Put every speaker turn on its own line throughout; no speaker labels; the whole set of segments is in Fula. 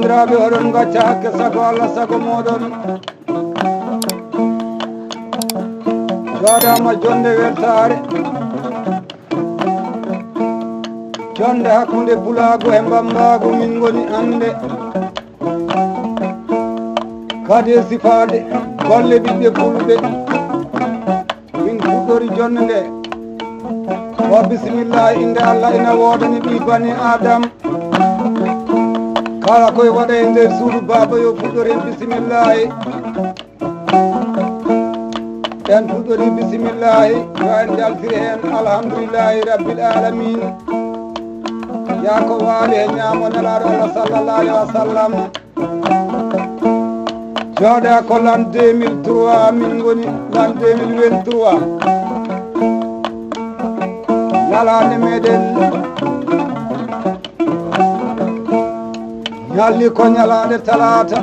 bandiraɓe oɗon gacca hakke sago Allah sago moɗon joɗama jonde weltare jonde hakkude Bulago e Bambago min goni hande kadi sifade golle ɓiɓɓe fulɓe min fuɗɗori jonde nde o bisimillahi inde Allah ina wodani ɗi bani Adam kala koye waɗa e nder suudu baba yo fuɗɗori en bisimillahi en fuɗɗori bisimillahi yo en jaltiri hen alhamdulillahi rabbil alamin ya ko waali e ñaamo nelaɗo Allah sallallahu alayhi wa sallam jooɗa ko l'an 2003 min goni l'an 2023 ñalande meɗen ñalli ko ñalade talata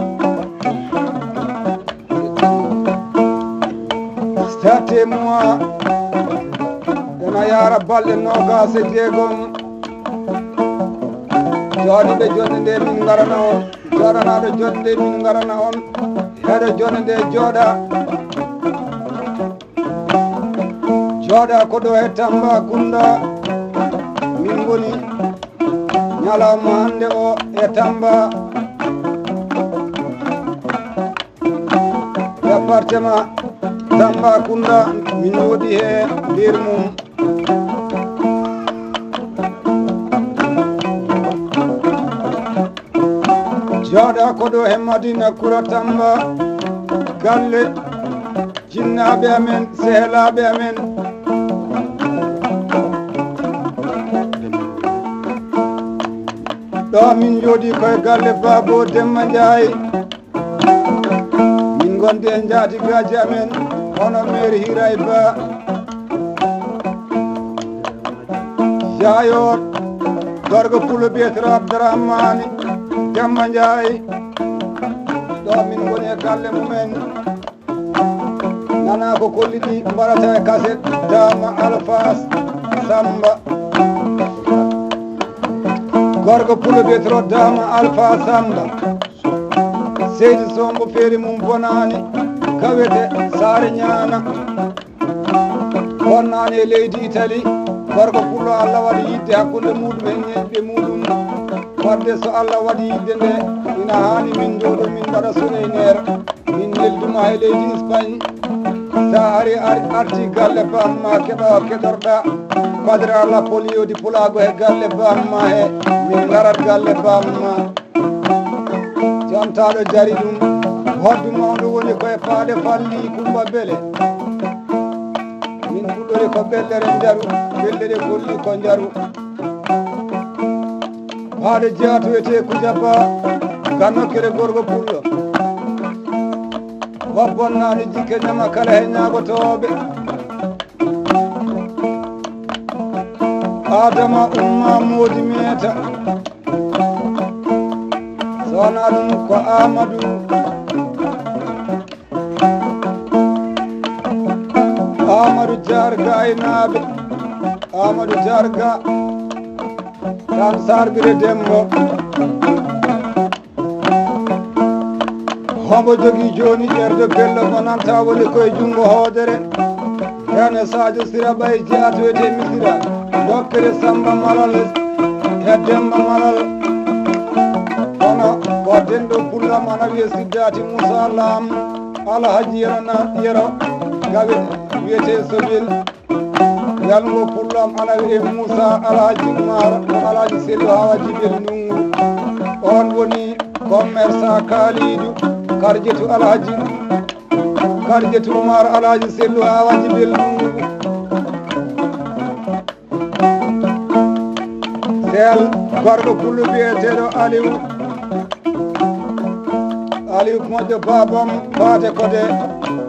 7 mois ena yara balɗe 26 jooɗiɓe jonde nde min garana on jooɗanaɗo jonde nde min garana on heɗo jonde nde jooɗa ko ɗo e Tambacounda min goni ñalawma hande o e Tamba département Tambacounda min woɗi he nder mum jooɗa ko ɗo he Madina Kura Tamba galle jinnaɓe amen sehlaɓe amen ɗo min jooɗi koye galle Babo Demba Ndiaye min gondi e jaatigaji amen hono maire Hiray Ba Yayot gorgo pulo biyetero Abdourahmane Demba Ndiaye ɗo min goni e galle mumen nana ko kolliɗi mbaɗata e kaset Dama Alphas Samba gorgo pulo biyetero Dama Alphas Samba seydi sombo feeri mum bonani kawete Saare Ñaana bonnani e leydi Italie gorgo pullo Allah waɗi yidde hakkude muɗum e ñeɗɗe muɗum wadde so Allah waɗi yidde nde ina hani min jooɗo min mbaɗa soleynere min nelduma e leydi Espagne sa ari arti galle bamma keɗo keɗorɗa badre Allah poliyodi Pulago e galle bamma he min garat galle bamma jontaɗo jari ɗum hoddu mawɗo woni koye Paade Falli Kumba Bele min fuɗɗori ko bellere jaru belle ɗe golli ko jaru Paade jeyato wiyete Kujaba gannokkere gorgo pullo wabbonnani jikke ñama kala he ñagotoɓe Adama Umma Moodi Meeta sowona ɗum ko Amadou Jarga e naaɓe Amadou Jarga tan sarbire Dembo hombo jogui joni ƴerde bello gonanta woni koye junggo hoodere hene Sadio Sira Ɓay jeyato wiyete Misira dokkere Samba Malal e Demba Malal kono ko denɗo pullam ana wiye Siddati Moussa Lam Alhaji yero gawe wiyete Sobil yalngo pullam ana wiye Moussa Alhaji Oumar Alhaji Sello Hawa Jibel Ndungu on woni commerçant Kalidou Karjetu Alhaji Karjetu Oumar Alhaji Sello Hawa Jibel Ndungu sel gorgo pullo biyeteɗo Aliou moƴƴo babam baate kode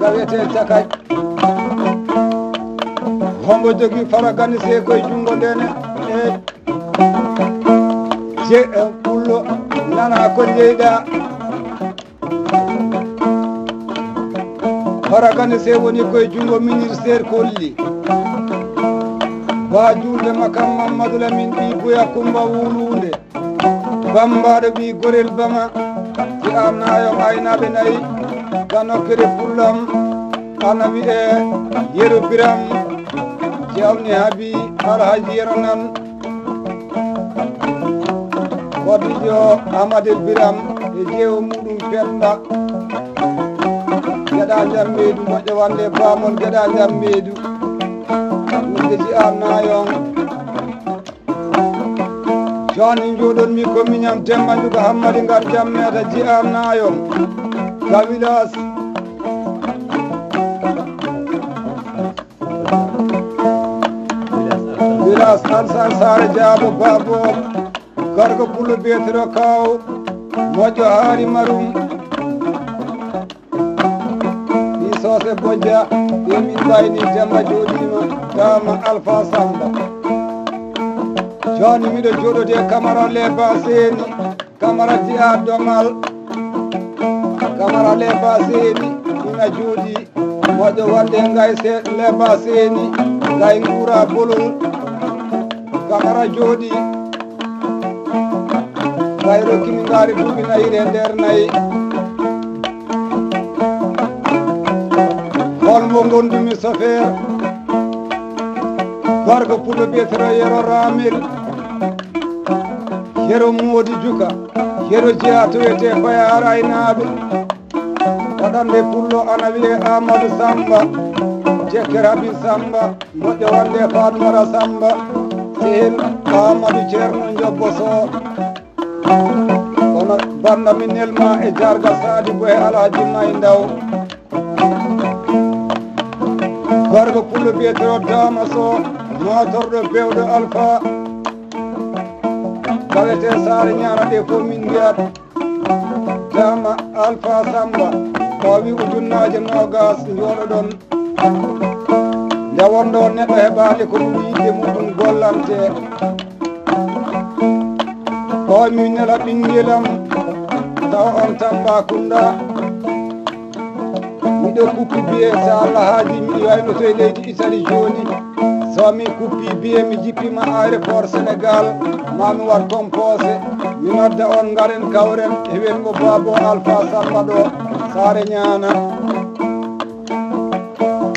gawete Cakay hombo jogui faragani se koye jungo ndene e pullo nana ko jeyɗa faragani se woni koye jungo ministére kolli ba julde makam Mamadou Lamine Ɗi Boya Kumba Wulunde bambaɗo ɓi gorel bama ji amnayo aynaɓe nayyi ganokkere fullam ana wiye Yero Biram jawni haabi alhaji Yero nan wadijo Amadou Biram e jeewo muɗum Penda geɗa jambeedu moƴƴo wande bamol geɗa jambeedu wonde ji amnayon joni joɗonmi ko miñam Demba Njuga Hammadi ngar jammeta ji amnayon Kawilas Wilas Alsan Sare Jaabo Babo Garga Pulo Betiro Kaw moƴƴo Haari Marum ɗi Sose Bojja ɗi min mbayni Demba joɗima Dama Alpha Samba joni miɗo joɗode Camara Leba Seni Camara Dia Domal Camara Leba Seni ina jooɗi moƴƴo wande Ngay Leba Seni Ngay Ngura Bolol Camara jooɗi Ngay rokkimi ngaari duuɓi nayyi e nder nayyi holmo gondumi chauffeur Garga Pulo Betiro Yero Ramil Yero Modi Juka Yero jeeya to wiyete Bayar aynaɓe waɗande pullo ana wiye Amadou Samba jekker Habib Samba moƴƴo wande Fatmata Samba sehil Amadou Ceerno Jobbo Sow kono banda min nelma e jarga Sadi Boye Alhaji May Ndaw Garga Pulo Betiro Dama Sow motorɗo bewɗo Alpha kawete Sare ñana ɗe fof min mbiyat Dama Alpha Samba tawi ujunnaje 20 jooɗo ɗon nde wonɗo neɗɗo heɓali ko ɗum yidde muɗum gollante tawi min nela ɓinguelam taw on Tambacounda miɗo kuppi biye so Allah haaji miɗo waynoto e leydi Italie joni somi kuppi biye mi jippima aéroport Sénégal mami wat composé mi nodda on garen kawren e welgo Babo Alpha Samba ɗo Sare ñana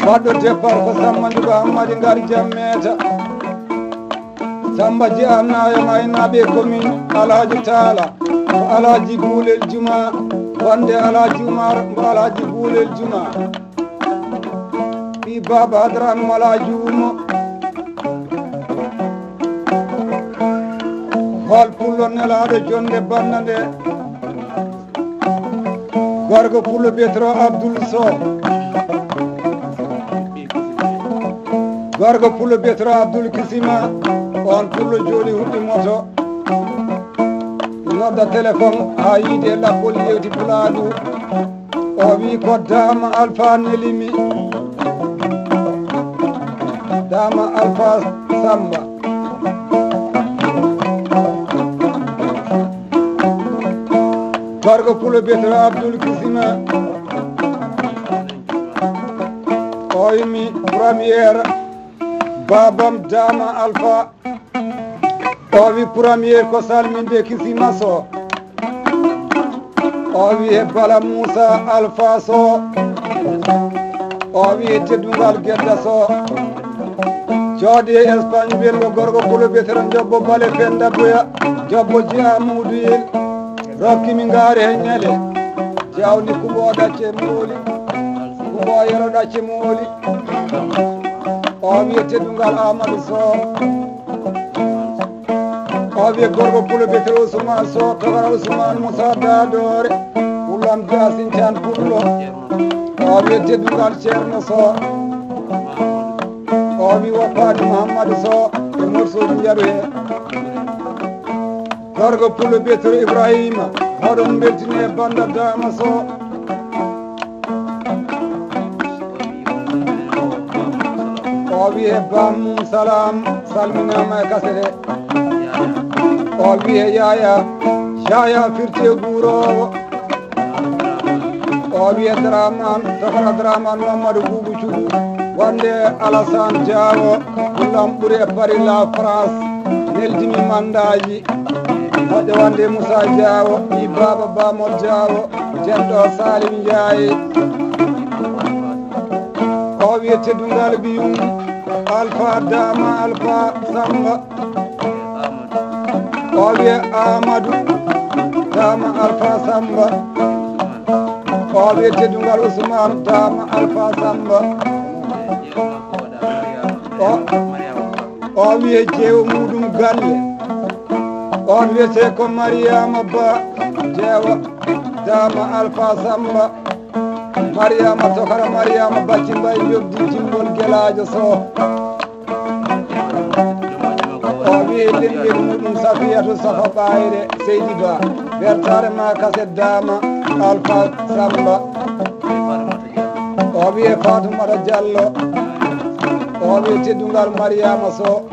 waɗɗo départ ko Samba Njuga Hammadi ngar jammeta Samba ji annayo aynaɓe commune Alhaji Tala ko Alhaji Gulel Juma wonde Alhaji Oumar mbo Alhaji Gulel Juma ɓi Baba Hadrami wala juumo hol pullo nelaɗo jonde banna nde Garga Pulo Betiro Abdoul Sow Garga Pulo Betiro Abdoul Kisima on pullo jooɗi huɓɓi moto nodda téléphone ha yiide lappol yewti Pulaɗu o wi ko Dama Alpha nelimi Dama Alpha Samba Garga Pulo Betiro Abdoul Kisima o wimi premiére babam Dama Alpha o wi premiére ko salminde Kisima Sow o wi e Bala Moussa Alpha Sow o wi e teddungal Gedda Sow jooɗi e Espagne welgo Garga Pulo Betiro jobbo Bale Penda Boya jobbo Jeya Moudouyel rokkimi ngaari he ñale jawni Kumbo ɗacce mooli Kumbo Yero ɗacce mooli o wiye teddungal Amadou Sow o wiye Garga Pulo Betiro Ousmane Sow togara Ousmane Moussa Dadore Pullam Diasin Thian Pullo o wiye teddungal Ceerno Sow o wi woppade Mouhamadou Sow e morsoji jaru he Garga Pulo Betiro Ibrahima oɗon beltini e banda Dama Sow o wi e Bamum Salam salminama e kasete o wi e Yaya firti e Guurowo o wi e Draman tokora Draman Mamadou Boubou Thioubou wonde Alassane Diawo Pullam ɓuuri e Paris la France neldimi mandaji moƴƴo wonde Moussa Diawo yi baba Bamol Diawo cenɗo Salim Ndiaye o wiye teddungal ɓiyum Alpha Dama Alpha Samba o wiye Amadou Dama Alpha Samba o wiye teddungal Ousmane Dama Alpha Samba o wiye jeewo muɗum galle on wiyete ko Mariama Ba jeewa Dama Alpha Samba Mariama Tokara Mariama Bacci Mbay jogdi jimbol Guelajo so o wiye lengel muɗum Safiyatu Safa Ɓayre Seydi Ba wertare ma kase Dama Alpha Samba o wiye Fatoumata Diallo o wiye teddungal Mariama so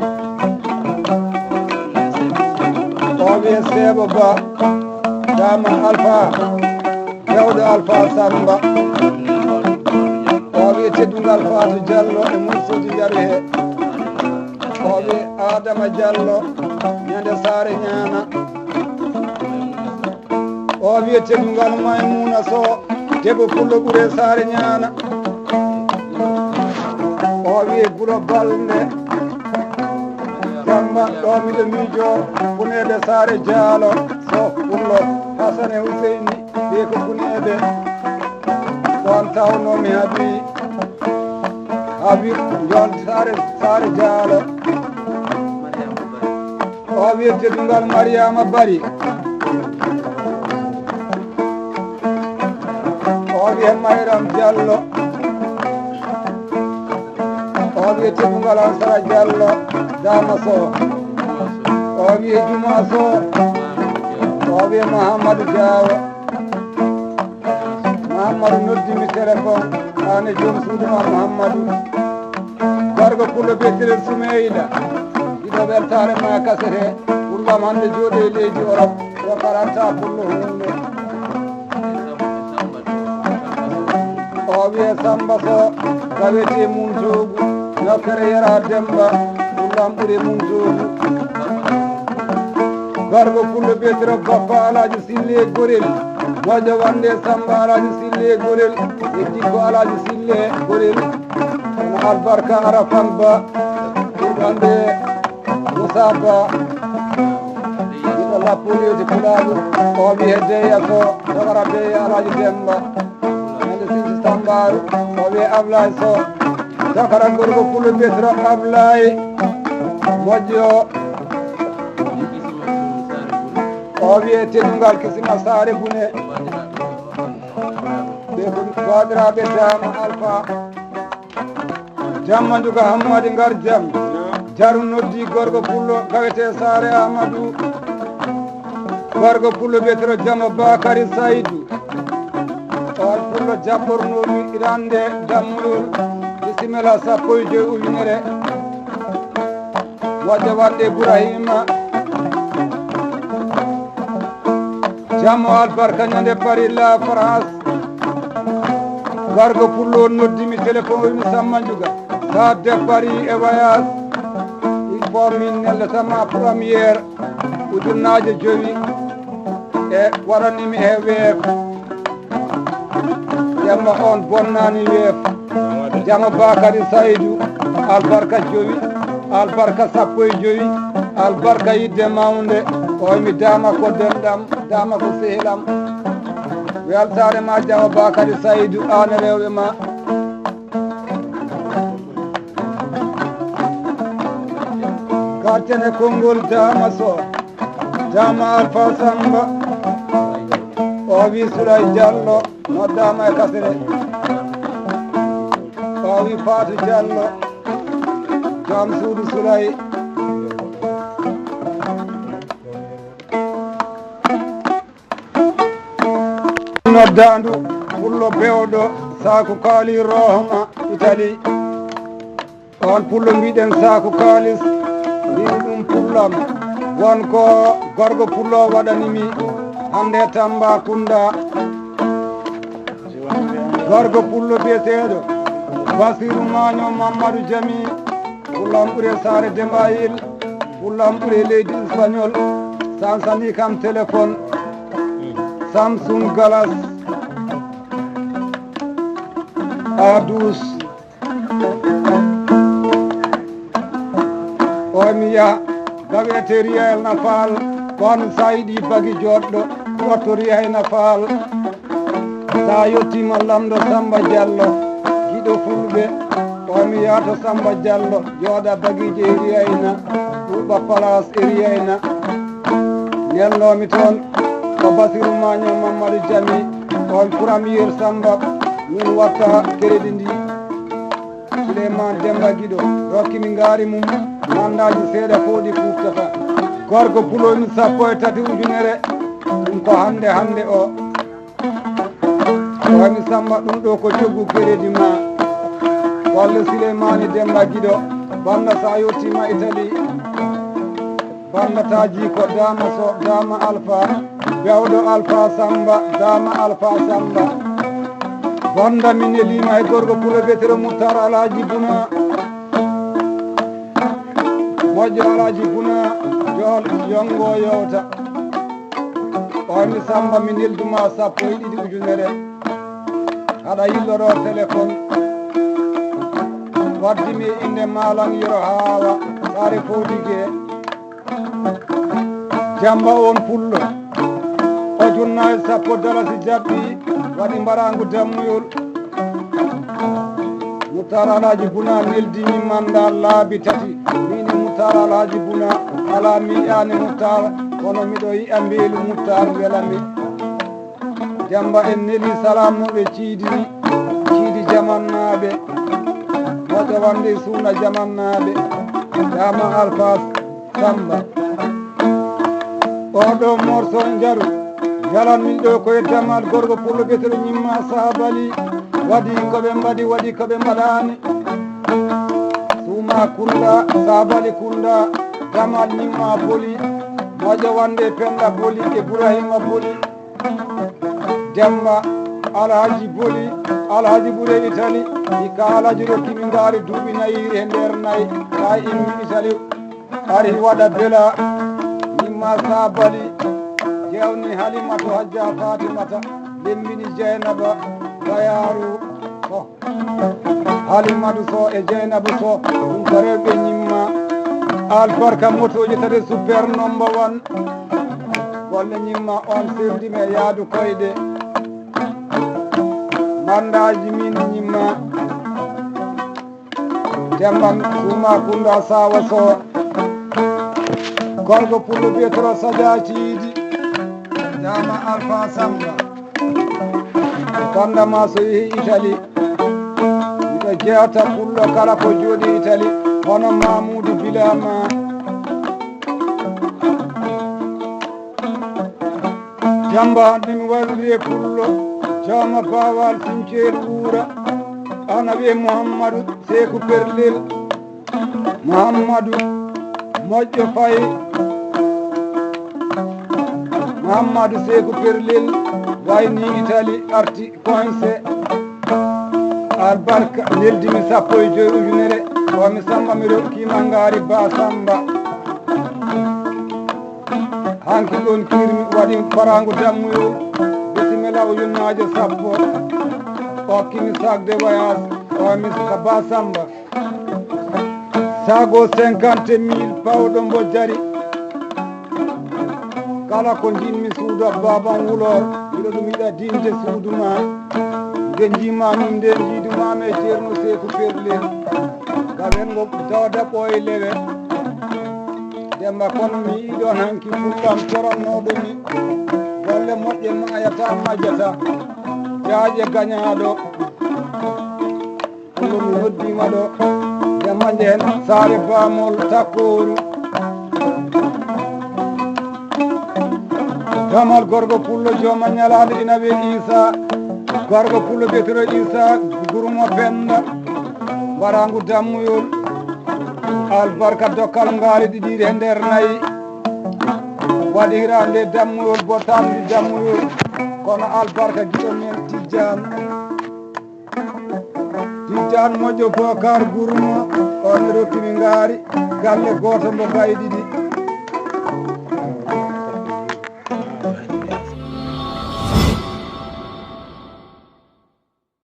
o wiye Seebo Ba Dama Alpha rewɗo Alpha Samba o wiye teddungal Fatou Diallo e Moussouji Jaru he o wiye Adama Diallo ñande Saare Ñana o wiye teddungal Maymouna Sow debbo Pullo Ɓuure Saare Ñana o wiye Guro Balde Samba ɗo miɗo miijo Funede Saare Dialo so Pullo Hasane Huseyni ɓe ko Funede ɗon tawnomi Habib jon Saare Dialo o wiye teddungal Mariama Bari o wiye Mayram Diallo o wiye teddungal Ansara Diallo Dama Sow o wiye Juma Sow o wiye Mahamadou Diawa Mahamadou noddimi téléphone ane joom suuduma Mahamadou gargo Pullo Bettere Soumeyla ɗiɗo weltare ma kasete ɓurɗam hande jooɗe leydi Europe o karanta Pullo hunde o wiye Samba Sow gawete Muntogu nokkere Yara Demba ɓurɗam ɓuure Muntogu gargo Pullo Bettere Bappa Alaji Sille Gorel moƴƴo wonde Samba Alaji Sille Gorel e Dikko Alaji Sille Gorel ono Albarka Arafan Ba ɓurɗande Moussa Ba ɗiɗo Lappoliyoti Pulaɗo o wiye Deya so Tokara Deya Alaji Demba ñande Sinti Sambaru o wiye Ablaye Sow Tokara gorgo Pullo Bettere Ablaye moƴƴo o wiye teddungal Kisima Saare Bune ɓe ko waɗiraɓe Dama Alpha jamma juga Hammadi ngar jam Jaru noddi gorgo Pullo gawete Saare Amadou gorgo Pullo Bettere Jama Bakary Saydou on Pullo jabbornomi irande dammulol bisimilla 12 ujunere moƴƴo wonde Bourahima jammo Albarka ñande Paris la France gargo Pullo noddimi téléphone wimi Samba Juga sa de Paris e voyage il faut min nelletama premiére ujunnaje 5 e waɗanimi e weef jamma on bonnani weef jamma Bakary Saydou Albarka 5 Albarka 15 Albarka yidde mawnde o wimi Dama ko denɗam Dama ko sehilam weltare ma jamma Bakary Saydou an rewɓe ma gartene konngol Dama Sow Dama Alpha Samba o wi Soulay Diallo noddama e kasere o wi Fatou Diallo jam suudu Soulay noddandu Pullo bewɗo saku kaali Rohma Italie on Pullo mbiɗen saku kalis mbimi ɗum Pullam wonko gorgo Pullo waɗanimi hande Tambacounda gorgo Pullo biyeteɗo Basiru Maño Mamadou Jami Pullam ɓuure Saare Dembayil Pullam ɓuure leydi Espagnol sansani kam téléphone Samsung Galaxy A12 o mi yaha gawete Riyayel Nafal kono sa yiɗi bagi joɗɗo ɗotto Riyayel Nafal sa yettima lamɗo Samba Diallo giɗo fulɓe o mi yaha to Samba Diallo jooɗa bagiji e Riyayna ɗuɓa place e Riyayna nelnomi toon ko Basirou Magno Mamadou Jami on premier Samba min watta crédit ndi Souleymane Demba Guiɗo rokkimi ngaari mum mandaji seeɗa fooɗi kuftata gorko pulomi 13 ujunere ɗum ko hande o wami Samba ɗum ɗo ko coggu crédit ma golle Souleymane Demba Guiɗo banda sa yottima Italie bandataji ko dama so dama alpha bewɗo alpha Samba dama alpha Samba banda min elima e gorko pulo betere Moutar Alaji Buna moƴƴo Alaji Buna jol yongo yowta oymi Samba min helduma 12 ujunere haɗa yilloro téléphone waddimi inde Malang Yoro Hawa sare Fodige Jamba on pullo o junnayi 10 dalasi jabbi waɗi mbarangu dammuyol Moutar Alaji Buna neldimi manda laabi tati mini Moutar Alaji Buna ala mi yi'ani Moutar kono miɗo yi'a mbeelu Moutar welami Jamba en neli salamuɓe ciidini ciidi jamannaɓe moƴƴo wande suuna jamannaɓe dama alpha Samba oɗo morceau jaru jalan min ɗo koye damal gorko pullo betere ñimma Sabali waɗi koɓe mbaɗi waɗi koɓe mbaɗani Suma Kunda Sabali Kunda damal ñimma Boli moƴƴo wande Penda Boli Ibrahima Boli Demba Alhaji Boli Alhaji ɓuure Italie hikka Alhaji rokkimi ngaari duuɓi nayiri e nder nayyi ha immi Italie ari waɗa bela ñimma Sabali jewni Halimatu Hajja Fatimata lembini Dieynaba Bayaru so Halimatu so e Dieynaba so ɗum ko rewɓe ñimma albarka motoji tati super number 1 golle ñimma on serdime yaadu koyɗe mandaji min ñimma Demba Suma Kunda Sawa so gorko pullo biyetoro Sadia Ciidi dama alpha Samba bandama so yeehi Italie miɗo jeyata pullo kala ko jooɗi Italie hono Mamoudou Bilama Jamba ɗumi waɗiri e pullo jama bawal Sinceel Wuura ana wiye Mouhamadou Sekou Perlel Mouhamadou moƴƴo Faye Mouhamadou Sekou Perlel wayni Italie arti coincé albarka neldimi 15 ujunere wami Samba mi rokkima ngaari ba Samba hanki ɗon kirmi waɗi barangu dammuyol bisimilla ujunnaje 10 hokkimi sac de voyage wami ka ba Samba sago 50 000 pawɗo mbo jari kala ko jinmi suudu baban Wulor miɗo ɗum yiɗa dinde suudu ma nde jimami nde jiidumami e ceerno Sekou Perlel gawen go dawda ɓooye lewe Demba kono mi yiɗon hanki fullam corannoɗo mi golle moƴƴe mayata majjata jaaƴe gañaɗo ɗum mi noddima ɗo Demba njehen saare bamol Takkoru damal gorgo pullo joma ñalade ina wiye Isa gorgo pullo betoro Isa Gurmo Penda warangu dammuyol albarka dokkal ngaari ɗiɗiɗi e nder nayyi waɗira nde dammuyol botandi dammuyol kono albarka giɗo men Tijjane moƴƴo Bokar Gurmo on mi rokkimi ngaari galle goto mbo gayi ɗiɗi